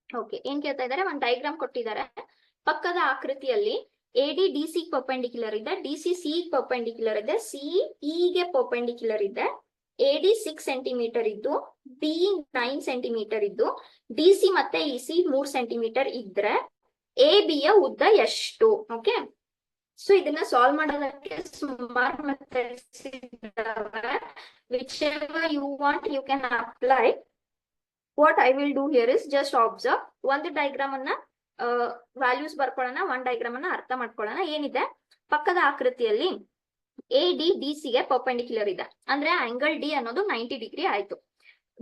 Okay, ಏನ್ ಕೇಳ್ತಾ ಇದಾರೆ, ಒಂದು ಡಯಾಗ್ರಾಮ್ ಕೊಟ್ಟಿದ್ದಾರೆ. ಪಕ್ಕದ ಆಕೃತಿಯಲ್ಲಿ AD DC ಪರ್ಪೆಂಡಿಕ್ಯುಲರ್ ಇದೆ, DC C ಪರ್ಪೆಂಡಿಕ್ಯುಲರ್ ಇದೆ, C E ಗೆ ಪರ್ಪೆಂಡಿಕ್ಯುಲರ್ ಇದೆ, AD 6 ಸೆಂಟಿಮೀಟರ್ ಇದ್ದು, B 9 ಸೆಂಟಿಮೀಟರ್ ಇದ್ದು, DC ಮತ್ತೆ EC 3 ಸೆಂಟಿಮೀಟರ್ ಇದ್ರೆ AB ಯ ಉದ್ದ ಎಷ್ಟು? ಓಕೆ, ಸೊ ಇದನ್ನ ಸಾಲ್ವ್ ಮಾಡೋದಕ್ಕೆ ಸುಮಾರು ಮೆಥಡ್ಸ್ ಇದಾವೆ. Whichever you want you can apply. What I will do here is just observe. ಒಂದು ಡಯಾಗ್ರಾಮ್ ಅನ್ನ ವ್ಯಾಲ್ಯೂಸ್ ಬರ್ಕೊಳ್ಳೋಣ, ಒಂದ್ ಡಯಾಗ್ರಾಮ್ ಅನ್ನ ಅರ್ಥ ಮಾಡ್ಕೊಳ್ಳೋಣ. ಏನಿದೆ, ಪಕ್ಕದ ಆಕೃತಿಯಲ್ಲಿ AD DC ಗೆ ಪರ್ಪೆಂಡಿಕ್ಯುಲರ್ ಇದೆ, ಅಂದ್ರೆ ಆಂಗಲ್ D ಅನ್ನೋದು 90 ಡಿಗ್ರಿ ಆಯ್ತು.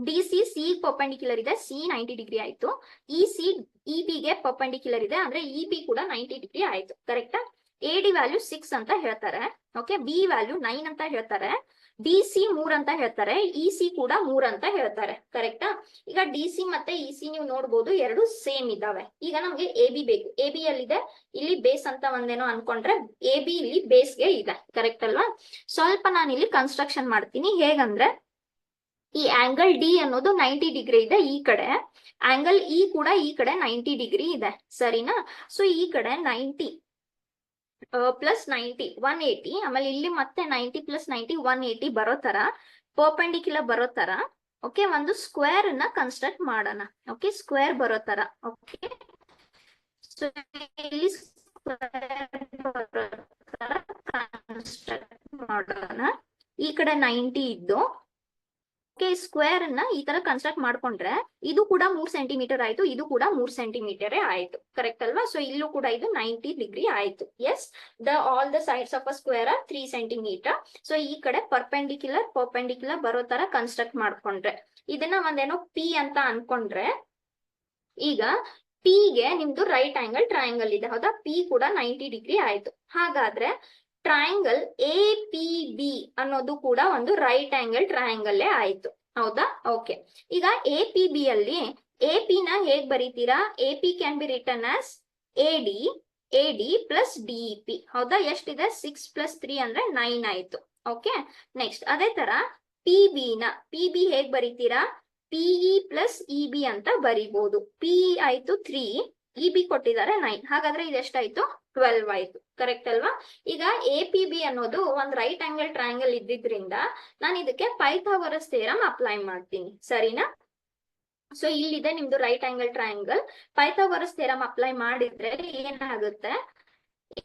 DC C ಪರ್ಪೆಂಡಿಕ್ಯುಲರ್ ಇದೆ, C 90 ಡಿಗ್ರಿ ಆಯ್ತು. EC EB ಗೆ ಪರ್ಪೆಂಡಿಕ್ಯುಲರ್ ಇದೆ, ಅಂದ್ರೆ EB ಕೂಡ 90 ಡಿಗ್ರಿ ಆಯ್ತು. ಕರೆಕ್ಟಾ? AD ವ್ಯಾಲ್ಯೂ 6 ಅಂತ ಹೇಳ್ತಾರೆ. ಓಕೆ, B ವ್ಯಾಲ್ಯೂ 9 ಅಂತ ಹೇಳ್ತಾರೆ, DC 3 ಅಂತ ಹೇಳ್ತಾರೆ, EC ಕೂಡ 3 ಅಂತ ಹೇಳ್ತಾರೆ. ಕರೆಕ್ಟಾ? ಈಗ DC ಮತ್ತೆ EC ನೀವು ನೋಡ್ಬೋದು, ಎರಡು ಸೇಮ್ ಇದಾವೆ. ಈಗ ನಮ್ಗೆ AB ಬೇಕು. AB ಎಲ್ಲಿದೆ? ಇಲ್ಲಿ ಬೇಸ್ ಅಂತ ಒಂದೇನೋ ಅನ್ಕೊಂಡ್ರೆ AB ಇಲ್ಲಿ ಬೇಸ್ಗೆ ಇದೆ. ಕರೆಕ್ಟ್ ಅಲ್ವಾ? ಸ್ವಲ್ಪ ನಾನು ಇಲ್ಲಿ ಕನ್ಸ್ಟ್ರಕ್ಷನ್ ಮಾಡ್ತೀನಿ. ಹೇಗಂದ್ರೆ, ಈ ಆಂಗಲ್ D ಅನ್ನೋದು 90 ಡಿಗ್ರಿ ಇದೆ ಈ ಕಡೆ, ಆಂಗಲ್ E ಕೂಡ ಈ ಕಡೆ 90 ಡಿಗ್ರಿ ಇದೆ. ಸರಿನಾ? ಸೊ ಈ ಕಡೆ 90 ಪ್ಲಸ್ 90 180, ಆಮೇಲೆ ಇಲ್ಲಿ ಮತ್ತೆ 90 ಪ್ಲಸ್ 90 180 ಬರೋ ತರ, ಪರ್ಪೆಂಡಿಕ್ಯುಲರ್ ಬರೋ ತರ. ಓಕೆ, ಒಂದು ಸ್ಕ್ವೇರ್ ಅನ್ನ ಕನ್ಸ್ಟ್ರಕ್ಟ್ ಮಾಡೋಣ. ಓಕೆ, ಸ್ಕ್ವೇರ್ ಬರೋ ತರ. ಓಕೆ, ಸೊ ಇಲ್ಲಿ ಸ್ಕ್ವೇರ್ ಬರೋ ತರ ಕನ್ಸ್ಟ್ರಕ್ಟ್ ಮಾಡೋಣ. ಈ ಕಡೆ 90 ಇದ್ದು, ಓಕೆ, ಸ್ಕ್ವೇರ್ ಅನ್ನ ಈ ತರ ಕನ್ಸ್ಟ್ರಕ್ಟ್ ಮಾಡ್ಕೊಂಡ್ರೆ ಇದು ಕೂಡ 3 ಸೆಂಟಿಮೀಟರ್ ಆಯ್ತು, ಇದು ಕೂಡ 3 ಸೆಂಟಿಮೀಟರ್ ಆಯ್ತು. ಕರೆಕ್ಟ್ ಅಲ್ವಾ? ಸೊ ಇಲ್ಲೂ ಕೂಡ ಇದು 90 ಡಿಗ್ರಿ ಆಯ್ತು. Yes, all the sides of a square are 3 centimetre. So ಈ ಕಡೆ ಪರ್ಪೆಂಡಿಕ್ಯುಲರ್ ಬರೋ ತರ ಕನ್ಸ್ಟ್ರಕ್ಟ್ ಮಾಡ್ಕೊಂಡ್ರೆ, ಇದನ್ನ ಒಂದೇನೋ P ಅಂತ ಅನ್ಕೊಂಡ್ರೆ, ಈಗ P ಗೆ ನಿಮ್ದು ರೈಟ್ ಆಂಗಲ್ ಟ್ರಯಾಂಗಲ್ ಇದೆ, ಹೌದಾ? P ಕೂಡ 90 ಡಿಗ್ರಿ ಆಯ್ತು. ಹಾಗಾದ್ರೆ ಟ್ರಯಾಂಗಲ್ APB ಅನ್ನೋದು ಕೂಡ ಒಂದು ರೈಟ್ ಆಂಗಲ್ ಟ್ರಯಾಂಗಲ್ ಆಯ್ತು, ಹೌದಾ? ಓಕೆ, ಈಗ APB ಅಲ್ಲಿ AP ನ ಹೇಗ್ ಬರೀತೀರಾ? AP can be return as AD plus DEP. ಹೌದಾ? ಎಷ್ಟಿದೆ? 6 ಪ್ಲಸ್ 3 ಅಂದ್ರೆ 9 ಆಯ್ತು. ಓಕೆ, ನೆಕ್ಸ್ಟ್ ಅದೇ ತರ PB ಹೇಗ್ ಬರೀತೀರಾ? PE ಪ್ಲಸ್ EB ಅಂತ ಬರೀಬಹುದು. PE ಆಯ್ತು 3, EB ಕೊಟ್ಟಿದ್ದಾರೆ 9, ಹಾಗಾದ್ರೆ ಇದೆಷ್ಟಾಯ್ತು? 12 ಆಯ್ತು. ಕರೆಕ್ಟ್ ಅಲ್ವಾ? ಈಗ APB ಅನ್ನೋದು ಒಂದ್ ರೈಟ್ ಆಂಗಲ್ ಟ್ರಯಾಂಗಲ್ ಇದ್ದಿದ್ರಿಂದ ನಾನು ಇದಕ್ಕೆ ಪೈಥಾಗೊರಸ್ ಥಿಯರಂ ಅಪ್ಲೈ ಮಾಡ್ತೀನಿ. ಸರಿನಾ? ಸೊ ಇಲ್ಲಿದೆ ನಿಮ್ದು right angle triangle. Pythagoras theorem apply ಮಾಡಿದ್ರೆ ಏನಾಗುತ್ತೆ?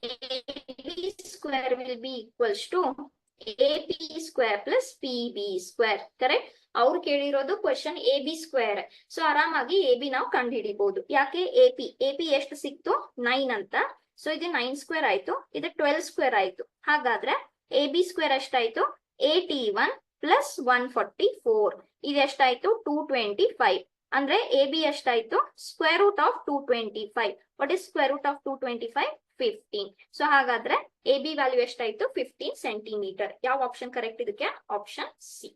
AB square will be equals to AP square plus PB square. Correct? ಅವ್ರು ಕೇಳಿರೋದು ಕ್ವಶನ್ AB ಸ್ಕ್ವೇರ್. ಸೊ ಆರಾಮಾಗಿ AB ನಾವು ಕಂಡು ಹಿಡಿಬಹುದು. ಯಾಕೆ? AP ಎಷ್ಟು ಸಿಕ್ತು? 9 ಅಂತ. ಸೊ ಇದು 9 ಸ್ಕ್ವೇರ್ ಆಯ್ತು, ಇದು 12 ಸ್ಕ್ವೇರ್ ಆಯ್ತು. ಹಾಗಾದ್ರೆ AB ಸ್ಕ್ವೇರ್ ಎಷ್ಟಾಯ್ತು? 81 ಪ್ಲಸ್ 144. ಇದೆಷ್ಟಾಯ್ತು? 225. ಅಂದ್ರೆ AB ಎಷ್ಟಾಯ್ತು? Square root of 225. What is square root of 225? 15. So ಹಾಗಾದ್ರೆ AB ವ್ಯಾಲ್ಯೂ ಎಷ್ಟಾಯ್ತು? 15 ಸೆಂಟಿಮೀಟರ್. ಯಾವ ಆಪ್ಷನ್ ಕರೆಕ್ಟ್ ಇದಕ್ಕೆ? Option C.